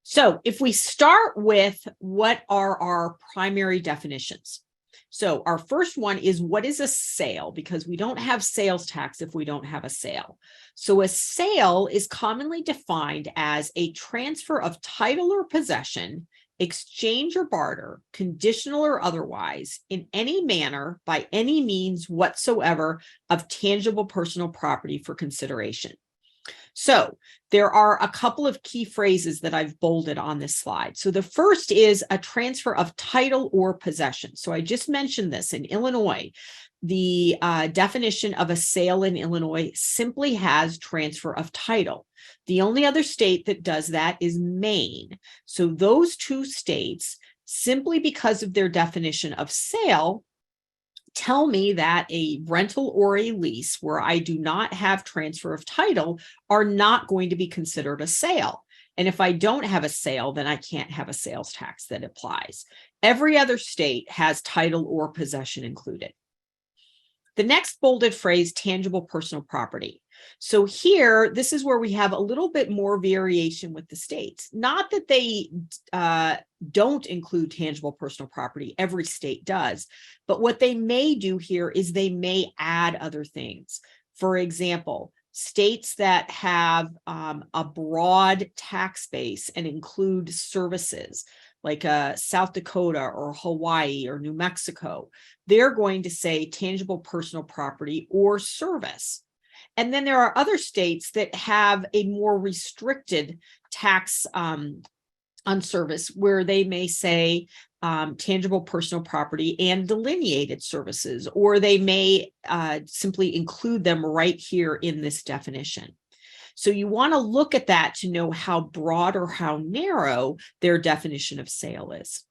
So if we start with what are our primary definitions. So our first one is, what is a sale? Because we don't have sales tax if we don't have a sale. So a sale is commonly defined as a transfer of title or possession, exchange or barter, conditional or otherwise, in any manner, by any means whatsoever, of tangible personal property for consideration. So there are a couple of key phrases that I've bolded on this slide. So the first is a transfer of title or possession. So I just mentioned this in Illinois. The definition of a sale in Illinois simply has transfer of title. The only other state that does that is Maine. So those two states, simply because of their definition of sale, tell me that a rental or a lease where I do not have transfer of title are not going to be considered a sale. And if I don't have a sale, then I can't have a sales tax that applies. Every other state has title or possession included. The next bolded phrase, tangible personal property. So here, this is where we have a little bit more variation with the states. Not that they don't include tangible personal property, every state does, but what they may do here is they may add other things. For example, states that have a broad tax base and include services, like South Dakota or Hawaii or New Mexico, they're going to say tangible personal property or service. And then there are other states that have a more restricted tax on service, where they may say tangible personal property and delineated services, or they may simply include them right here in this definition. So you want to look at that to know how broad or how narrow their definition of sale is.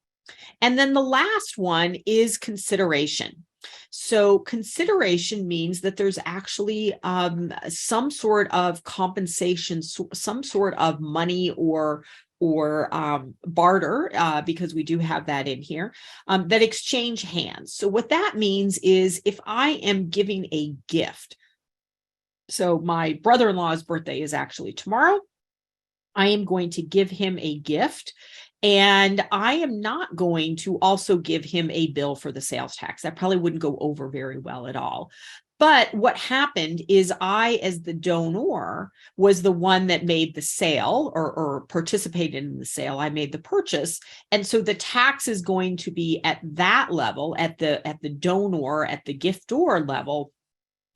And then the last one is consideration. So consideration means that there's actually some sort of compensation, some sort of money or barter, because we do have that in here, that exchange hands. So what that means is, if I am giving a gift, so my brother-in-law's birthday is actually tomorrow, I am going to give him a gift, and I am not going to also give him a bill for the sales tax. That probably wouldn't go over very well at all. But what happened is, I, as the donor, was the one that made the sale or participated in the sale. I made the purchase. And so the tax is going to be at that level, at the donor, at the giftor level,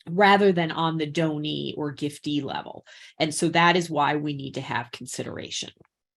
rather than on the donee or giftee level. And so that is why we need to have consideration.